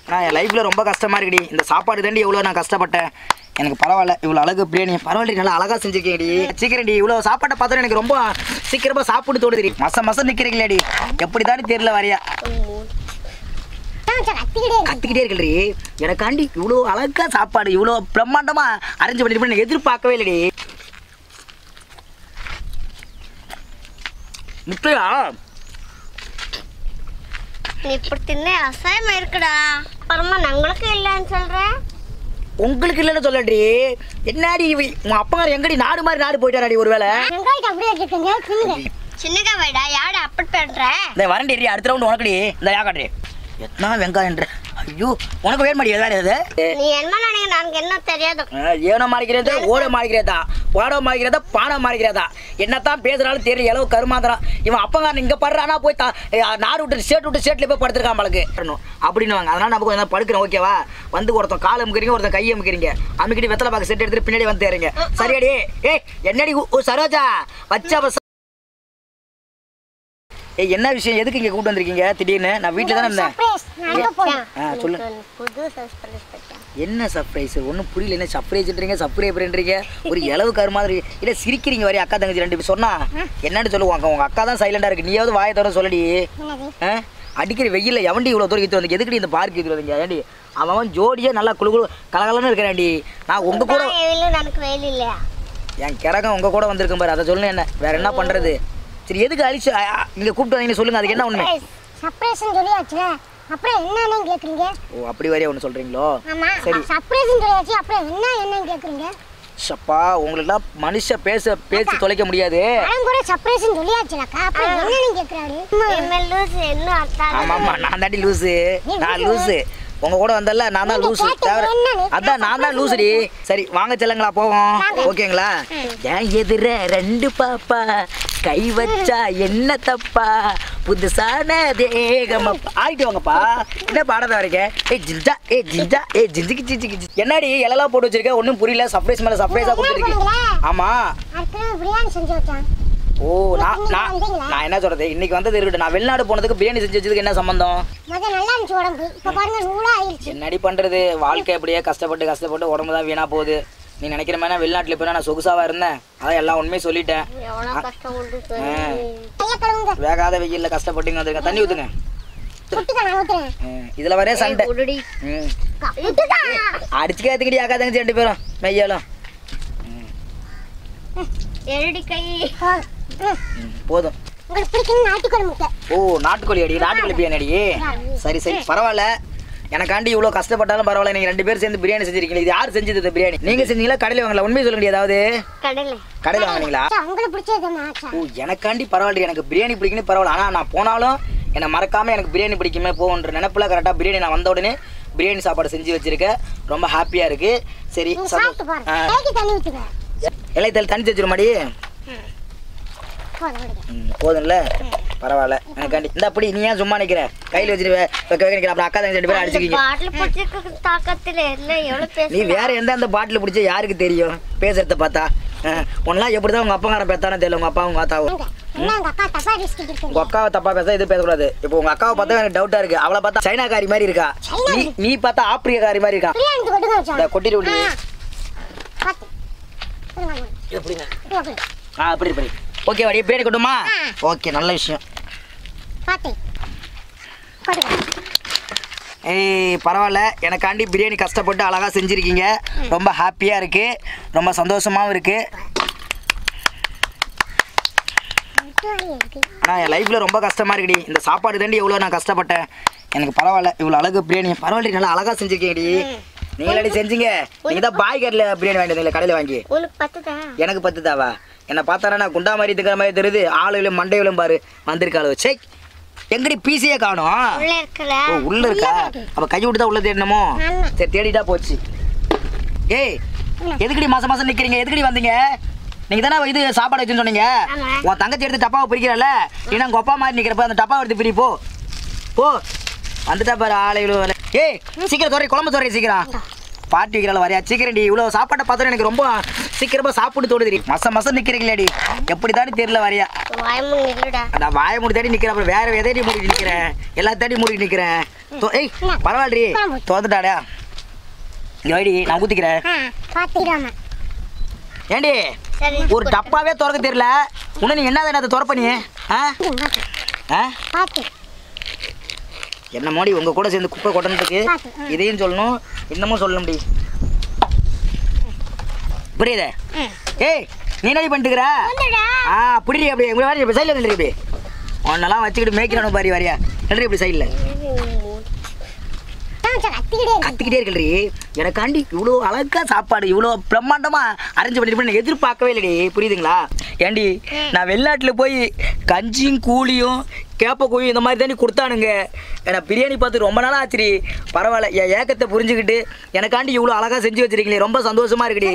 நான் என் லைஃப்பில் ரொம்ப கஷ்டமாக இருக்குடி. இந்த சாப்பாடு தாண்டி எவ்வளோ நான் கஷ்டப்பட்டேன். எனக்கு பரவாயில்ல, இவ்வளோ அழகு பிரியாணி பரவாயில்ல, நல்லா அழகாக செஞ்சுருக்கேன்டி. சீக்கிரம்டி, இவ்வளோ சாப்பாட்டை பார்த்தோம் எனக்கு ரொம்ப சீக்கிரமாக சாப்பிட்டு தோணுதுடி. மசம் நிற்கிறீங்களாடி, எப்படி தானே தெரியல வரையா கத்திக்கிட்டே இருக்கல்டி. எனக்காண்டி இவ்வளோ அழகா சாப்பாடு இவ்வளோ பிரம்மாண்டமாக அரேஞ்ச் பண்ணிட்டு எதிர்பார்க்கவே இல்லடி. முட்டையா இப்படி தின்ன அசாயமா இருக்குடா. அப்புறமா நாங்களுக்கு இல்லைன்னு சொல்றேன். உங்களுக்கு இல்லைன்னு சொல்லடி. என்னடி உங்க அப்பங்கார எங்கடி நாடு மாதிரி நாடு போயிட்டாராடி? ஒருவேளை சின்னக்கா வைடா யாட அப்படி பண்ற? இந்த வரண்டி அடுத்த ரவுண்ட் உனக்குடி. இந்த யாக்காட்ரி எத்தனா வெங்காயம். ஐயோ உனக்கு வேறு மாடி எதாவது நீ என்ன நினைக்க? எனக்கு என்ன தெரியாது. ஏனோ மாறிக்கிறதா ஓட மாறிக்கிறதா பாடோ மாறிக்கிறதா பானை மாறிக்கிறதா என்னத்தான் பேசுறாலும் தெரியல. எளவு கருமாந்திரம் இவன் அப்பங்காரன் இங்கே படுறானா போய் நாடு விட்டு ஷேட்ல போய் படுத்துருக்கான் பழக்கு அப்படின்னு வாங்க. அதனால நம்ம கொஞ்சம் படுக்கிறோம் ஓகேவா? வந்து ஒருத்தன் கால் அமுக்கிறீங்க, ஒருத்தன் கையை அமுக்கிறீங்க. அமுக்கிட்டு வெத்தலை பாக்க செட் எடுத்துட்டு பின்னாடி வந்து தேறீங்க. சரியாடி? ஏய் என்னடி சரோஜா வச்சா ஏய் என்ன விஷயம்? எதுக்கு இங்கே கூப்பிட்டு வந்திருக்கீங்க திடீர்னு? நான் வீட்டில் தானே இருந்தேன். சொல்லு. என்ன சர்ப்ரைஸ்? ஒன்றும் புரியல. என்ன சர்ப்ரைஸ்ன்றீங்க சர்ப்ரைஸ்ன்றீங்க? ஒரு இளவு கரு மாதிரி இல்லை சிரிக்கிறீங்க வரையும். அக்கா தங்கச்சி ரெண்டு பேர் சொன்னா என்னன்னு சொல்லுவாங்க. உங்கள் அக்கா தான் சைலண்டாக இருக்கு. நீயாவது வாயை தவிர சொல்லடி. அடிக்கிற வெயில்ல எவண்டி இவ்வளோ தூரம் வந்து எதுக்கடி இந்த பார்க்கு இது வந்துங்க? ஏண்டி அவன் ஜோடியாக நல்லா குழு கலகலன்னு இருக்கிறான்டி. நான் உங்கள் கூட வெயில் இல்லையா? என் கிறகம் உங்கள் கூட வந்திருக்கேன் பாரு. அதை சொல்லுங்க. என்ன வேற என்ன பண்ணுறது? சரி எதுக்கு அழிச்சு இங்கே கூப்பிட்டு வந்தீங்கன்னு சொல்லுங்க. அதுக்கு என்ன உண்மை? சர்ப்ரைஸ்னு சொல்லியாச்சுல, அப்புறம் என்னன்னு கேக்குறீங்க? ஓ அப்படி வரையா ஒன்று சொல்கிறீங்களோ? சரி சர்ப்ரைஸ்னு சொல்லியாச்சு, அப்புறம் என்னன்னு கேக்குறீங்க? சப்பா உங்களுக்குலாம் மனுஷ பேசி தொலைக்க முடியாது. நான் கூட சர்ப்ரைஸ்னு சொல்லியாச்சுலக்கா, அப்புறம் என்னன்னு கேக்குறாரு? ஆமாம்மா நான் தாண்டி லூஸு. நான் லூஸு. உங்க கூட வந்தல நான் தான் லூசு. அதான் நான் தான் லூசுடி. சரி வாங்க செல்லங்களா போவோம். ஓகேங்களா? ஏன் எதிர ரெண்டு பாப்பா கை வச்சா என்ன தப்பா புதுசான தேகம் ஆயிட்டு வாங்கப்பா. என்ன பாடத்தை வரைக்கும்? ஜிஞ்சா ஜிஞ்சிக்கு ஜிஞ்சிக்கு என்னடி எல்லாம் போட்டு வச்சிருக்க? ஒன்றும் புரியல. சர்ப்ரைஸ் மேலே சர்ப்ரைஸாக கொடுத்துருக்கீங்க. ஆமா பிரியாணி செஞ்சு வச்சேன். ஓ நான் என்ன சொல்றது? இன்னைக்கு வந்தது இருக்கட்டும். நான் வெளிநாடு போனதுக்கு பிரியாணி செஞ்சு வச்சதுக்கு என்ன சம்பந்தம்? என்னடி பண்றது? வாழ்க்கை அப்படியே கஷ்டப்பட்டு உடம்பு தான் வீணா போகுது. நீ நினைக்கிற மாதிரி வெளிநாட்டுல போய் நான் சொகுசாவா இருந்தேன். அதான் எல்லாம் உண்மையை சொல்லிட்டேன். வேகாத வெயில்ல கஷ்டப்பட்டு வந்துருங்க. தண்ணி ஊத்துங்க. இதுல வரே சண்டை அடிச்சுக்கிறதுக்கடி அக்கா தங்கச்சி ரெண்டு பேரும் மெய்யாலும் போதும். ஓ நாட்டுக்கோழி அடி. நாட்டுக்கோழி பிரியாணி அடி. சரி சரி பரவாயில்ல. எனக்காண்டி இவ்வளோ கஷ்டப்பட்டாலும் பரவாயில்ல. நீங்கள் ரெண்டு பேரும் சேர்ந்து பிரியாணி செஞ்சிருக்கீங்க. இது யார் செஞ்சது இந்த பிரியாணி? நீங்கள் செஞ்சீங்களா கடையில் வாங்கல? உண்மையை சொல்ல முடியாது. ஏதாவது கடையில் வாங்கினீங்களா? ஓ எனக்காண்டி பரவாயில்ல. எனக்கு பிரியாணி பிடிக்கணும் பரவாயில்ல. ஆனால் நான் போனாலும் என்னை மறக்காமல் எனக்கு பிரியாணி பிடிக்குமே போகுன்ற நினைப்பில் கரெக்டாக பிரியாணி நான் வந்த உடனே பிரியாணி சாப்பாடு செஞ்சு வச்சிருக்கேன். ரொம்ப ஹாப்பியாக இருக்குது. சரி இலைத்தல் தண்ணி வச்சிருமாடி. போதும்ல பரவாயில்ல. எனக்காண்டி இந்த அப்படி நீ ஏன் சும்மா நிற்கிற? கையில் வச்சுருவேன். அப்புறம் அக்கா தங்கச்சி ரெண்டு பேரும் அடிச்சுக்கிங்க. நீ வேற எந்த பாட்டில் பிடிச்ச யாருக்கு தெரியும்? பேசுறத பார்த்தா ஒன்னெல்லாம் எப்படிதான் உங்க அப்பங்காரன் பேத்தானே தெரியல. உங்க அப்பா உங்க அத்தாவும் உங்க அக்காவை தப்பா பேச எதுவும் பேசக்கூடாது. இப்போ உங்க அக்காவை பார்த்தா எனக்கு டவுட்டா இருக்கு. அவளை பார்த்தா சைனாக்காரி மாதிரி இருக்கா. நீ பார்த்தா ஆப்பிரிக்காரி மாதிரி இருக்கா. கொட்டிட்டு விட்டு அப்படி இப்படி ஓகே வாடி பிரியாணி கொட்டுமா? ஓகே நல்ல விஷயம். ஏய் பரவாயில்ல. எனக்காண்டி பிரியாணி கஷ்டப்பட்டு அழகாக செஞ்சுருக்கீங்க. ரொம்ப ஹாப்பியாக இருக்குது. ரொம்ப சந்தோஷமாகவும் இருக்குது. ஆனால் என் லைஃப்பில் ரொம்ப கஷ்டமாக இருக்குடி. இந்த சாப்பாடு தாண்டி எவ்வளோ நான் கஷ்டப்பட்டேன். எனக்கு பரவாயில்ல. இவ்வளோ அழகு பிரியாணி பரவாயில்ல. நல்லா அழகாக செஞ்சுருக்கீங்கடி. நீங்களடி செஞ்சீங்க. நீங்கள் தான் பாய் கடையில் பிரியாணி வாங்கிட்டு கடையில் வாங்கி. எனக்கு 10 தாவா? என்னை பார்த்தாரா நான் குண்டா மாதிரி இருக்கிற மாதிரி தெரியுது. ஆளுகளும் மண்டைகளும் பாரு வந்திருக்காளு. சே எங்கடி பீஸையே காணும்? உள்ள இருக்கா? அப்ப கை விட்டு தான் உள்ள தேடணுமோ? சரி தேடிட்டா போச்சு. ஏய் எதுக்கடி மாசம் நிக்கிறீங்க? எதுக்கடி வந்தீங்க? நீங்க தானே இது சாப்பாடு வச்சுன்னு சொன்னீங்க. உன் தங்கச்சி எடுத்து டப்பாவை பிரிக்கிறல. நீனா உங்க அப்பா மாதிரி நிக்கிறப்ப அந்த டப்பாவை எடுத்து பிரி. போ வந்துட்டா பாரு ஆளுகளும். ஏய் சீக்கிரம் துறை குழம்பு துறை சீக்கிரம். பாட்டி வைக்கிறாள் வரையா? சீக்கிரம் டி. இவ்வளோ சாப்பாட்டை பார்த்தோம் எனக்கு ரொம்ப சீக்கிரமா சாப்பிட்டு தோணுது. மசம் நிற்கிறீங்களாடி, எப்படி தானே தெரியல வரையா? வாயமும் இல்லடா. நான் வாயை மூடி தேடி நிக்கிறேன், அப்புறம் வேற எதையும் மூடி நிக்கிறேன், எல்லா தேடி மூடி நிக்கிறேன். ஏய் பரவாயில்லையே தோத்துட்டாடா. இங்க வைடி, நான் ஊத்திக்கிறேன். பாத்துடாம ஏண்டி சரி ஒரு டப்பாவே திறக்க தெரியல, உன்ன நீ என்னதான் அதை திறப்ப நீ? பாத்து என்ன மோடி உங்க கூட சேர்ந்து குப்பை கொட்டனதுக்கு இதையும் சொல்லணும் இன்னமும் சொல்லணும் டி. புரியுதே? ஏய் நீ என்னடி பண்ணிட்டுக்கிற? புரியுது அப்படி உங்களை வேறு இப்படி சைடில் நில்லுறி, இப்படி ஒன்னெல்லாம் வச்சுக்கிட்டு மேய்க்கிறானு பாரி வாரியா நில்றி இப்படி சைடில் கத்திக்கிட்டே இருக்கல்றி. எனக்காண்டி இவ்வளோ அழகா சாப்பாடு இவ்வளோ பிரம்மாண்டமா அரேஞ்ச் பண்ணிட்டு நான் எதிர்பார்க்கவே இல்லடி. புரியுதுங்களா? ஏண்டி நான் வெளிநாட்டில் போய் கஞ்சியும் கூலியும் கேப்ப கோயும் இந்த மாதிரி தாண்டி கொடுத்தானுங்க. எனக்கு பிரியாணி பார்த்து ரொம்ப நாளாக ஆச்சுடி. பரவாயில்ல, என் ஏக்கத்தை புரிஞ்சுக்கிட்டு எனக்காண்டி இவ்வளோ அழகா செஞ்சு வச்சிருக்கீங்களே, ரொம்ப சந்தோஷமா இருக்குடி.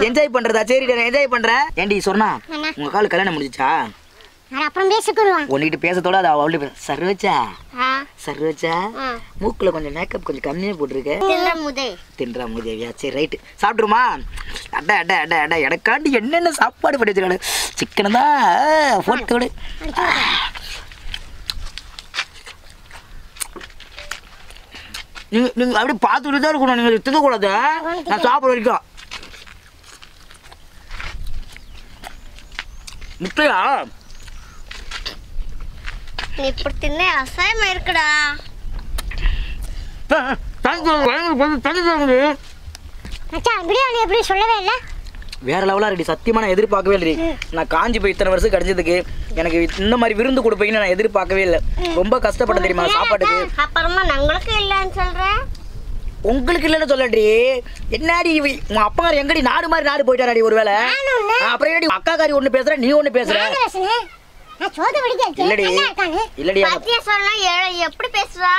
என்ஜாய் பண்றதா? சரி நான் என்ஜாய் பண்றேன். ஏண்டி சொன்னா உங்க கால் கல்யாணம் முடிஞ்சிச்சா? அப்புறம் பேசிக்குருவான். உன்கிட்ட பேசத்தோட அது அவள்கிட்ட சர்வச்சா சர்வச்சா மூக்குல கொஞ்சம் மேக்கப் கொஞ்சம் கம்மியா போட்டுருக்க. தின்றா முதேவியா? சரி ரைட்டு சாப்பிட்டுருமா? அட அட அட அட எனக்காண்டி என்னென்ன சாப்பாடு பண்ணி வச்சிருக்காரு. சிக்கனை தான் போட்டோடு நீங்க அப்படியே பார்த்துட்டு தான் இருக்கணும், நீங்க திங்கக்கூடாது. நான் சாப்பிட வரைக்கும் முட்டையா நீ இப்படி தின்ன அசாயமா இருக்குடா. பிரியாணி எப்படி சொல்லவே இல்லை? வேற லெவலா ரெடி. சத்தியமா நான் எதிர்பார்க்கவே இல்லை. நான் காஞ்சி போய் இத்தனை வருஷம் கிடைச்சதுக்கு எனக்கு இந்த மாதிரி விருந்து கொடுப்பீங்கன்னு நான் எதிர்பார்க்கவே இல்லை. ரொம்ப கஷ்டப்பட்டேன் தெரியுமா சாப்பாட்டுக்கு. அப்புறமா நாங்களுக்கு இல்லைன்னு சொல்றேன். உங்களுக்கு இல்லைன்னு சொல்லடி. என்னடி உங்க அப்பா எங்கடி நாடு மாதிரி நாடு போயிட்டாராடி ஒருவேளை? அப்புறம் என்னடி அக்காக்காரி ஒண்ணு பேசுற நீ ஒண்ணு பேசுற? இல்லடி இல்லடி எப்படி பேசுறா?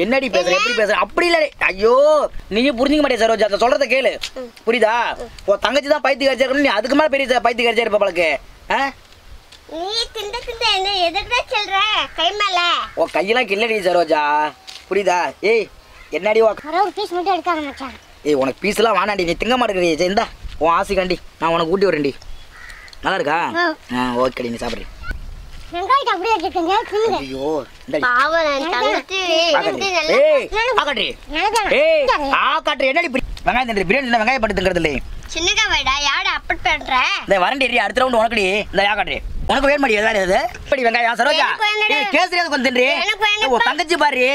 என்னடி பேசுற எப்படி பேசுற? அப்படி இல்ல. ஐயோ நீ புரிஞ்சுக்க மாட்டே சரோஜா, சொல்றத கேளு புரியுதா? உன் தங்கச்சி தான் பைத்து கரிச்சா, நீ அதுக்கு மேல பெரிய பைத்து கரிச்சா இருப்ப பழக்கு. நீ திண்ட திண்ட என்ன எதுக்குடா சொல்ற? கை மேல உன் கையெல்லாம் கில்லடி சரோஜா, புரியுதா? ஏய் என்னடி ஒரு பீஸ் மட்டும் எடுக்காத மச்சான். ஏய் உனக்கு பீஸ் எல்லாம் வேணாண்டி, நீ திங்க மாட்டேங்கிறீ. சரி இந்தா உன் ஆசைக்காண்டி நான் உனக்கு ஊட்டி வரேன்டி. நல்லா இருக்கா? ஓகேடி நீ சாப்பிட்றீ. வெங்காயத்தை அப்படியே வச்சிருக்கீங்க. ஐயோ இந்தடி பாவம் தங்கச்சி. ஏய் ஆகாட்ரி ஏய் ஆகாட்ரி என்னடி வெங்காயம் தின்றி பிரியாணி வெங்காயம் போட்டு திங்கிறது இல்லை. சின்னக்கா வைடா யாரு அப்படி பண்ற? இந்த வரண்டி அடுத்த ரவுண்ட் உனக்குடி. இந்த ஆகாட்ரி உனக்கு வேணும் மாடி வேற எது இப்படி வெங்காயம் சரோஜா கேசரியாவது கொஞ்சம் தின்றி. ஓ தங்கச்சி பாரு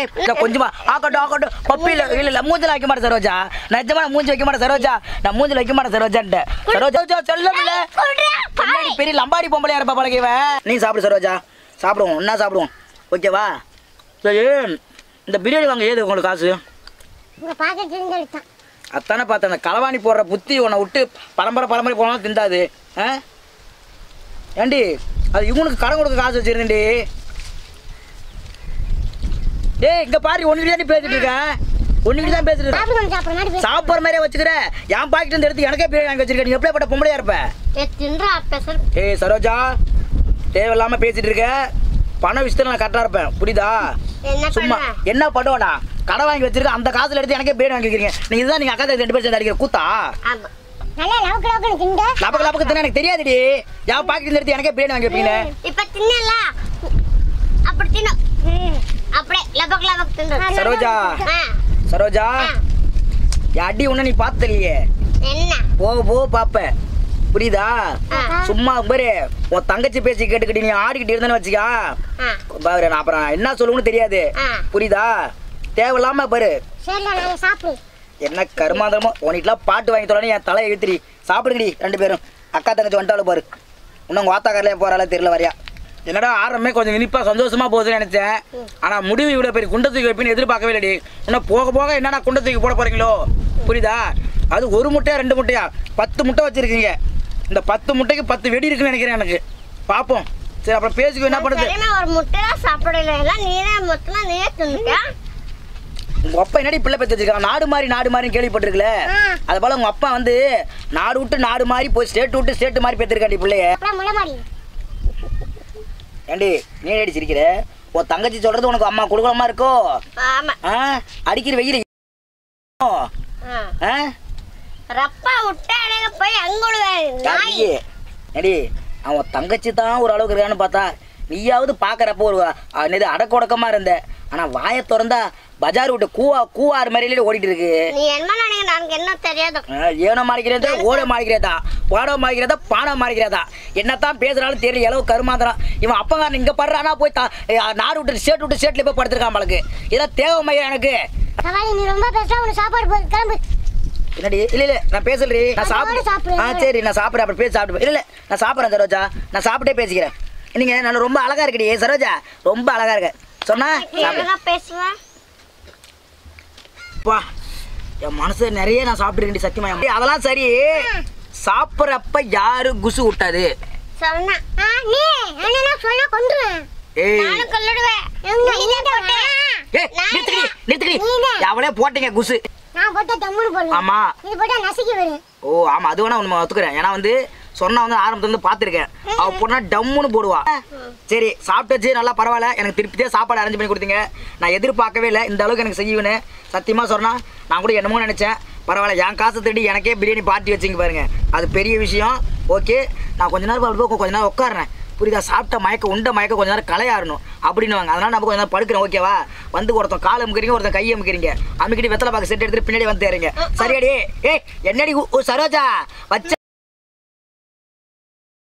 கொஞ்சமா ஆகட்டும் ஆகட்டும் பப்பில இல்ல மூஞ்சில வைக்க மாட்டேன் சரோஜா. நிஜமா மூஞ்சி வைக்க மாட்டேன் சரோஜா, நான் மூஞ்சில வைக்க மாட்டேன் சரோஜான்ட்டு. சரோஜா சொல்லல பின்னாடி பெரிய லம்பாடி பொம்பளையா இருப்பா பழகிவ. நீ சாப்பிடு சரோஜா, சாப்பிடுவோம் ஒன்னா சாப்பிடுவோம் ஓகேவா? சரி இந்த பிரியாணி வாங்க ஏது உங்களுக்கு காசு? அத்தானே பார்த்தேன். அந்த களவாணி போடுற புத்தி உன்னை விட்டு பரம்பரை போனாலும் திண்டாது. ஏண்டி அது இவனுக்கு கடன் கொடுக்க காசு வச்சிருந்தேன்டி. டேய் இங்க பாரு ஒன்னுக்கிட்ட தான் பேசிட்டு இருக்கேன், ஒன்னுக்கிட்ட தான் பேசிட்டு இருக்கேன். சாப்பிட்ற மாதிரியே வச்சுக்கிற. என் பாக்கெட் இருந்து எடுத்து எனக்கே பிரியாணி வாங்கி வச்சிருக்கேன். நீ எப்படிப்பட்ட பொம்பளையா இருப்ப? ஏய் சரோஜா தேவையில்லாம பேசிட்டு இருக்க. பண விஷயத்துல நான் கரெக்டா இருப்பேன் புரியுதா? சும்மா என்ன பண்ணுவேடா கடை வாங்கி வச்சிருக்க, அந்த காசுல எடுத்து எனக்கே பிரியாணி வாங்கி வைக்கிறீங்க. நீங்க இதுதான் நீங்க அக்கா 2 பேர் சேர்ந்து அடிக்கிற கூத்தா? லபக்கு தின்ன எனக்கு தெரியாதுடி. என் பாக்கெட் எடுத்து எனக்கே பிரியாணி வாங்கி வைப்பீங்க. இப்ப தின்னல அப்படி தின்னு அப்படியே லபக் தின்னு. சரோஜா சரோஜா என் அடி ஒண்ணு நீ பார்த்தது இல்லையே. என்ன போ பாப்ப புரியுதா? சும்மா பாரு உன் தங்கச்சி பேசி கேட்டுக்கிட்டு நீ ஆடிக்கிட்டு இருந்தேன்னு வச்சுக்கா பாரு நான் அப்புறம் என்ன சொல்லுன்னு தெரியாது புரியுதா? தேவையில்லாம பாரு என்ன கருமாந்திரமோ உனக்குலாம் பாட்டு வாங்கி தரணும் என் தலையை இழுத்துடி. சாப்பிடுங்கடி 2 பேரும். அக்கா தங்கச்சி வந்துட்டாலும் பாரு. இன்னும் உங்க வாத்தாக்காரிலே போறாளே தெரியல வரையா. என்னடா ஆரம்பமே கொஞ்சம் இனிப்பா சந்தோஷமா போகுதுன்னு நினைச்சேன். ஆனா முடிவு இவ்வளவு பெரிய குண்டை தூக்கி வைப்பின்னு எதிர்பார்க்கவே இல்லடி. இன்னும் போக போக என்னடா குண்டை தூக்கி போட போறீங்களோ புரியுதா? அது 1 முட்டையா 2 முட்டையா 10 முட்டை வச்சிருக்கீங்க. இந்த 10 முட்டைக்கு 10 வெடி இருக்குன்னு நினைக்கிறேன் எனக்கு. பாப்போம் சரி அப்புறம் பேசிக்கோ என்ன பண்ணுது. ஒரு முட்டை தான் சாப்பிடல நீனே மொத்தமா நீயே தின்னுட்டியா? உங்க அப்பா என்னடி பிள்ளை பெற்று வச்சிருக்காங்க? நாடு மாதிரி கேள்விப்பட்டிருக்கல. அது போல உங்க அப்பா வந்து நாடு விட்டு நாடு மாதிரி போய் ஸ்டேட் விட்டு ஸ்டேட் மாதிரி பெற்றிருக்காண்டி பிள்ளைய. ஏண்டி நீ ஏடி சிரிக்கிற? உன் தங்கச்சி சொல்றது உனக்கு அம்மா குடுக்கலமா இருக்கோ? அடிக்கிற வெயில் ரப்பா விட்டா போய் அங்க ஏடி அவன் தங்கச்சி தான் ஒரு அளவுக்கு இருக்கான்னு பார்த்தா நீயாவது பார்க்குறப்போ ஒரு என்னது அடக்கொடக்கமாக இருந்த. ஆனால் வாயை திறந்தா பஜார் விட்டு கூவாறு மாதிரிலே ஓடிட்டு இருக்கு. நீ என்ன நினைக்க எனக்கு என்ன தெரியாது. ஏனோ மாறிக்கிறதா ஓட மாறிக்கிறதா பாடோ மாறிக்கிறதா பானம் மாறிக்கிறதா என்னத்தான் பேசுறாலும் தெரியல அளவு கருமாந்திரம். இவன் அப்பங்காரன் இங்கே படுறானா போய் நாடு விட்டு ஷேட்டில் போய் படுத்துருக்கான் பழக்கு. இதெல்லாம் தேவைமையா எனக்கு. நீ ரொம்ப பேசுறா உனக்கு சாப்பாடு கிளம்பு. என்னடி இல்லை நான் பேசலடி நான் சாப்பிடு. சரி நான் சாப்பிட்றேன் அப்புறம் பேசி சாப்பிட்டு இல்லை நான் சாப்பிட்றேன் சரோஜா. நான் சாப்பிட்டே பேசிக்கிறேன். நீங்கள் நான் ரொம்ப அழகா இருக்கடி சரோஜா, ரொம்ப அழகா இருக்க சொன்னா பேசுவேன். என் மனசு நிறைய நான் சாப்பிட்டுருக்கேன் சத்தியமா. அதெல்லாம் சரி, சாப்பிட்றப்ப யாரு குசு விட்டாது சொன்னா நீ என்ன சொன்னா கொன்றுவேன். நானும் கொல்லுடுவேன். அவளே போட்டீங்க குசு. நான் போட்டா தம்முன்னு போடுவேன். ஆமா இது போட்டா நசுக்கி வரும். ஓ ஆமா அது வேணா ஒன்று ஒத்துக்கிறேன். ஏன்னா வந்து சொன்னா வந்து ஆரம்பத்துல இருந்து பார்த்துருக்கேன். அவ போனா டம்முன்னு போடுவா. சரி சாப்பிட்டுச்சு நல்லா பரவாயில்ல. எனக்கு திருப்தியாக சாப்பாடு அரேஞ்ச் பண்ணி கொடுத்தீங்க. நான் எதிர்பார்க்கவே இல்லை இந்த அளவுக்கு எனக்கு செய்வேன்னு. சத்தியமாக சொன்னா நான் கூட என்னமோ நினச்சேன். பரவாயில்ல என் காசை தேடி எனக்கே பிரியாணி பார்ட்டி வச்சுங்க பாருங்க, அது பெரிய விஷயம். ஓகே நான் கொஞ்ச நேரம் அப்படி கொஞ்ச நேரம் உட்காடுறேன். புரியுதா? சாப்பிட்ட மயக்க உண்ட மயக்க கொஞ்ச நேரம் கலையாறணும் அப்படின்னுவாங்க. அதனால நம்ம கொஞ்சம் நேரம் படுக்கிறேன். ஓகேவா? வந்து ஒருத்தன் கால் அமுக்கிறீங்க, ஒருத்தன் கையை அமுக்கிறீங்க. அமுக்கிட்டு வெத்தலை பாக்கு செட் எடுத்துட்டு பின்னாடி வந்து தேறீங்க. சரியாடி? என்னடி சரோஜா வச்ச